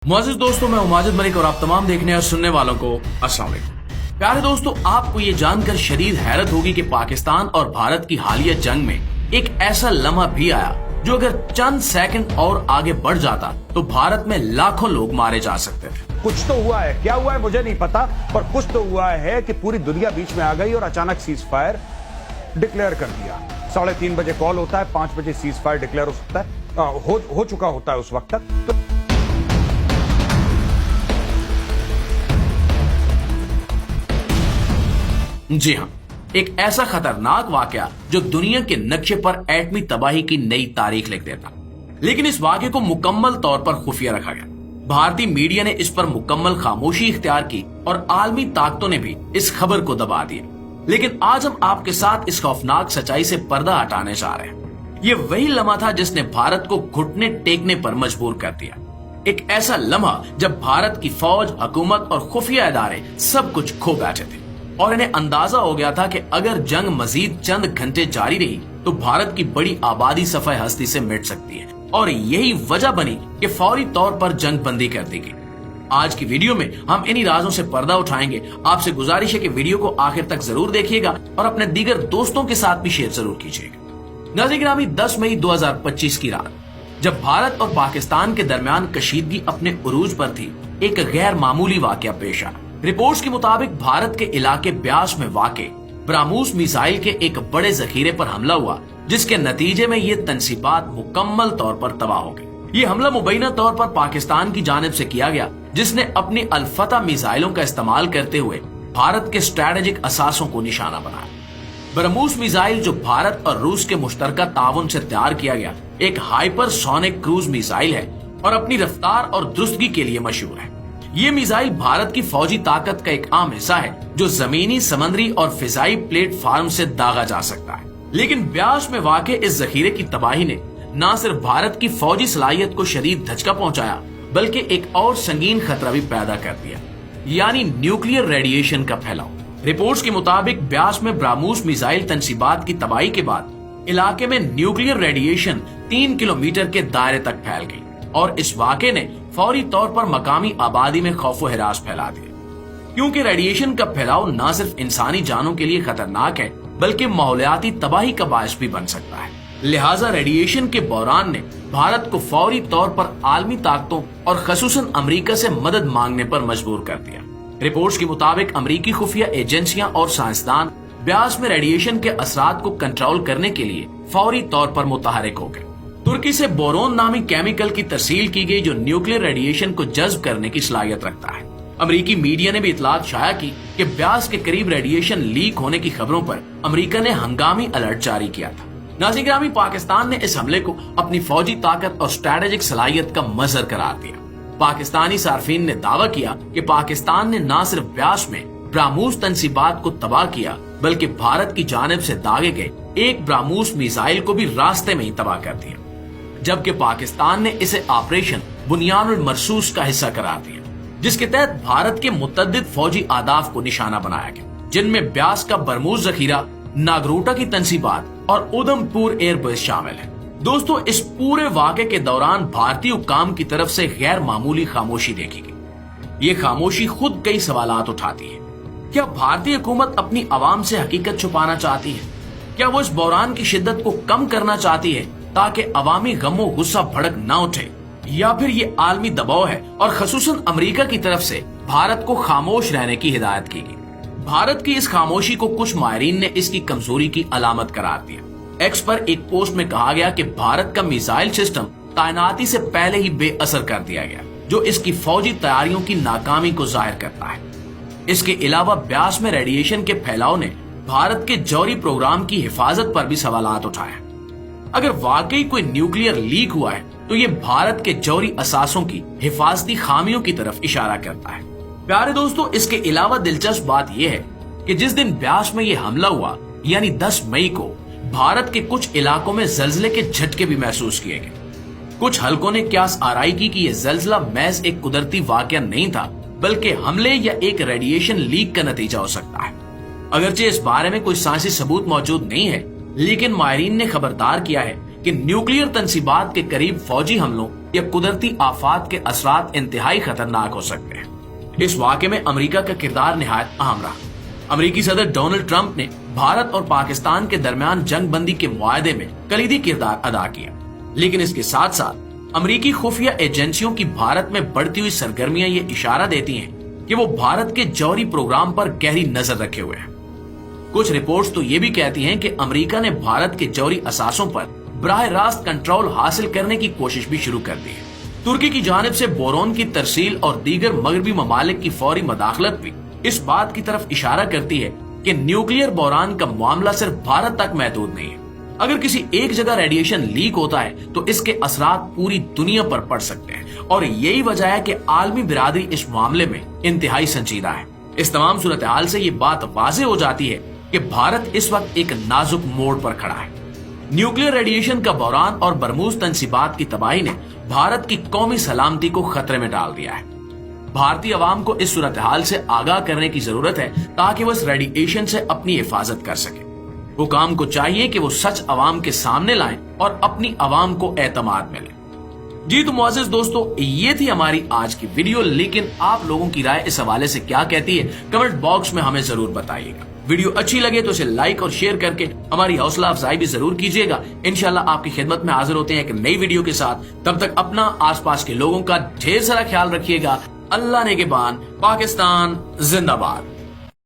मुआज़िज़ दोस्तों, मैं माजिद मलिक और आप तमाम देखने और सुनने वालों को अस्सलाम वालेकुम। प्यारे दोस्तों, आपको ये जानकर शदीद हैरत होगी कि पाकिस्तान और भारत की हालिया जंग में एक ऐसा लम्हा भी आया जो अगर चंद सेकंड और आगे बढ़ जाता तो भारत में लाखों लोग मारे जा सकते थे। कुछ तो हुआ है, क्या हुआ है मुझे नहीं पता, पर कुछ तो हुआ है कि पूरी दुनिया बीच में आ गई और अचानक सीज फायर डिक्लेयर कर दिया। 3:30 बजे कॉल होता है, 5 बजे सीज फायर डिक्लेयर हो सकता है, हो चुका होता है उस वक्त तक। जी हाँ, एक ऐसा खतरनाक वाकया जो दुनिया के नक्शे पर एटमी तबाही की नई तारीख लिख देता। लेकिन इस वाकये को मुकम्मल तौर पर खुफिया रखा गया। भारतीय मीडिया ने इस पर मुकम्मल खामोशी इख्तियार की और आलमी ताकतों ने भी इस खबर को दबा दिया। लेकिन आज हम आपके साथ इस खौफनाक सच्चाई से पर्दा हटाने जा रहे हैं। ये वही लम्हा था जिसने भारत को घुटने टेकने पर मजबूर कर दिया। एक ऐसा लम्हा जब भारत की फौज, हुकूमत और खुफिया इदारे सब कुछ खो बैठे थे और इन्हें अंदाजा हो गया था कि अगर जंग मजीद चंद घंटे जारी रही तो भारत की बड़ी आबादी सफाए हस्ती से मिट सकती है। और यही वजह बनी कि फौरी तौर पर जंग बंदी कर दी गई। आज की वीडियो में हम इन्हीं राजों से पर्दा उठाएंगे। आपसे गुजारिश है कि वीडियो को आखिर तक जरूर देखिएगा और अपने दीगर दोस्तों के साथ भी शेयर जरूर कीजिएगा। नाज़रीन गिरामी, 10 मई 2025 की रात जब भारत और पाकिस्तान के दरमियान कशीदगी अपने उरूज पर थी, एक गैर मामूली वाकया पेश आया। रिपोर्ट्स के मुताबिक भारत के इलाके ब्यास में वाक़े ब्राह्मोस मिसाइल के एक बड़े जखीरे पर हमला हुआ, जिसके नतीजे में ये तंसीबात मुकम्मल तौर पर तबाह हो गई। ये हमला मुबैना तौर पर पाकिस्तान की जानिब से किया गया, जिसने अपनी अल-फतह मिसाइलों का इस्तेमाल करते हुए भारत के स्ट्रेटेजिक असासों को निशाना बनाया। ब्रह्मोस मिसाइल, जो भारत और रूस के मुश्तरका ताउन से तैयार किया गया एक हाइपरसोनिक क्रूज मिसाइल है और अपनी रफ्तार और दुरुस्तगी के लिए मशहूर है। ये मिसाइल भारत की फौजी ताकत का एक आम हिस्सा है जो जमीनी, समंदरी और फिजाई प्लेटफॉर्म से दागा जा सकता है। लेकिन ब्यास में वाक़े इस जखीरे की तबाही ने न सिर्फ भारत की फौजी सलाहियत को शदीद धचका पहुंचाया, बल्कि एक और संगीन खतरा भी पैदा कर दिया, यानी न्यूक्लियर रेडिएशन का फैलाव। रिपोर्ट्स के मुताबिक ब्यास में ब्राह्मोस मिसाइल तंसीबात की तबाही के बाद इलाके में न्यूक्लियर रेडिएशन 3 किलोमीटर के दायरे तक फैल गई और इस वाक़े ने फौरी तौर पर मकामी आबादी में खौफ व हिरास फैला दिया। क्योंकि रेडिएशन का फैलाव न सिर्फ इंसानी जानों के लिए खतरनाक है, बल्कि माहौलियाती तबाही का बायस भी बन सकता है। लिहाजा रेडिएशन के बहरान ने भारत को फौरी तौर पर आलमी ताकतों और खसूसन अमेरिका से मदद मांगने पर मजबूर कर दिया। रिपोर्ट्स के मुताबिक अमेरिकी खुफिया एजेंसियां और साइंसदान ब्यास में रेडिएशन के असरात को कंट्रोल करने के लिए फौरी तौर पर मुतहरिक हो गए। तुर्की से बोरोन नामी केमिकल की तरसील की गई जो न्यूक्लियर रेडिएशन को जज्ब करने की सलाहियत रखता है। अमेरिकी मीडिया ने भी इतलात शाया की कि ब्यास के करीब रेडिएशन लीक होने की खबरों पर अमेरिका ने हंगामी अलर्ट जारी किया था। नाज़रीन गिरामी, पाकिस्तान ने इस हमले को अपनी फौजी ताकत और स्ट्रेटेजिक सलाहियत का मजहर करार दिया। पाकिस्तानी सार्फिन ने दावा किया कि पाकिस्तान ने न सिर्फ ब्यास में ब्राह्मोस तंसीबात को तबाह किया, बल्कि भारत की जानिब से दागे गए एक ब्राह्मोस मिसाइल को भी रास्ते में ही तबाह कर दिया, जबकि पाकिस्तान ने इसे ऑपरेशन बुनियानुल मरसूस का हिस्सा करार दिया, जिसके तहत भारत के मुतअद्दिद फौजी आदाफ को निशाना बनाया गया, जिनमें ब्यास का ब्रह्मोस जखीरा, नागरोटा की तंसीबात और उधमपुर एयरबेस शामिल है। दोस्तों, इस पूरे वाक़े के दौरान भारतीय हुक्काम की तरफ से गैर मामूली खामोशी देखी गई। ये खामोशी खुद कई सवालात उठाती है। क्या भारतीय हुकूमत अपनी आवाम से हकीकत छुपाना चाहती है? क्या वो इस बहरान की शिद्दत को कम करना चाहती है ताकि अवामी गमो गुस्सा भड़क न उठे, या फिर ये आलमी दबाव है और खसूसन अमेरिका की तरफ से भारत को खामोश रहने की हिदायत की गई? भारत की इस खामोशी को कुछ माहिरीन ने इसकी कमजोरी की अलामत करार दिया। एक्स पर एक पोस्ट में कहा गया कि भारत का मिसाइल सिस्टम तैनाती से पहले ही बेअसर कर दिया गया, जो इसकी फौजी तैयारियों की नाकामी को जाहिर करता है। इसके अलावा ब्यास में रेडिएशन के फैलाव ने भारत के जौहरी प्रोग्राम की हिफाजत पर भी सवालात उठाए। अगर वाकई कोई न्यूक्लियर लीक हुआ है तो ये भारत के जौहरी असासों की हिफाजती खामियों की तरफ इशारा करता है। प्यारे दोस्तों, इसके अलावा दिलचस्प बात यह है कि जिस दिन ब्यास में ये हमला हुआ, यानी 10 मई को, भारत के कुछ इलाकों में जल्जले के झटके भी महसूस किए गए। कुछ हलकों ने क्यास आराई की कि यह जल्जला महज एक कुदरती वाकया नहीं था, बल्कि हमले या एक रेडिएशन लीक का नतीजा हो सकता है। अगरचे इस बारे में कोई साइंसी सबूत मौजूद नहीं है, लेकिन माहिरीन ने खबरदार किया है कि न्यूक्लियर तंसीबात के करीब फौजी हमलों या कुदरती आफात के असरात इंतहाई खतरनाक हो सकते हैं। इस वाक़े में अमेरिका का किरदार निहायत अहम रहा। अमेरिकी सदर डोनाल्ड ट्रंप ने भारत और पाकिस्तान के दरमियान जंग बंदी के मुआहदे में कलीदी किरदार अदा किया, लेकिन इसके साथ साथ अमेरिकी खुफिया एजेंसियों की भारत में बढ़ती हुई सरगर्मियां ये इशारा देती हैं कि वो भारत के जौहरी प्रोग्राम पर गहरी नजर रखे हुए हैं। कुछ रिपोर्ट्स तो ये भी कहती हैं कि अमेरिका ने भारत के जौहरी असासों पर बराह रास्त कंट्रोल हासिल करने की कोशिश भी शुरू कर दी है। तुर्की की जानिब से बोरोन की तरसील और दीगर मगरबी ममालिक की फौरी मदाखलत भी इस बात की तरफ इशारा करती है कि न्यूक्लियर बहरान का मामला सिर्फ भारत तक महदूद नहीं है। अगर किसी एक जगह रेडिएशन लीक होता है तो इसके असरात पूरी दुनिया पर पड़ सकते हैं, और यही वजह है कि आलमी बिरादरी इस मामले में इंतहाई संजीदा है। इस तमाम सूरत हाल से ये बात वाज़ेह हो जाती है कि भारत इस वक्त एक नाजुक मोड़ पर खड़ा है। न्यूक्लियर रेडिएशन का बहरान और बरमूज तंसीबात की तबाही ने भारत की कौमी सलामती को खतरे में डाल दिया है। भारतीय अवाम को इस सूरत हाल से आगाह करने की जरूरत है ताकि वो इस रेडिएशन से अपनी हिफाजत कर सके। हुकाम को चाहिए कि वो सच अवाम के सामने लाएं और अपनी अवाम को एतमाद मिले। जी तो मुअज़्ज़िज़ दोस्तों, ये थी हमारी आज की वीडियो, लेकिन आप लोगों की राय इस हवाले से क्या कहती है कमेंट बॉक्स में हमें जरूर बताइएगा। वीडियो अच्छी लगे तो इसे लाइक और शेयर करके हमारी हौसला अफजाई भी जरूर कीजिएगा। इंशाल्लाह आपकी खिदमत में हाजिर होते हैं एक नई वीडियो के साथ। तब तक अपना आसपास के लोगों का ढेर सारा ख्याल रखिएगा। अल्लाह नेगेबान, पाकिस्तान जिंदाबाद।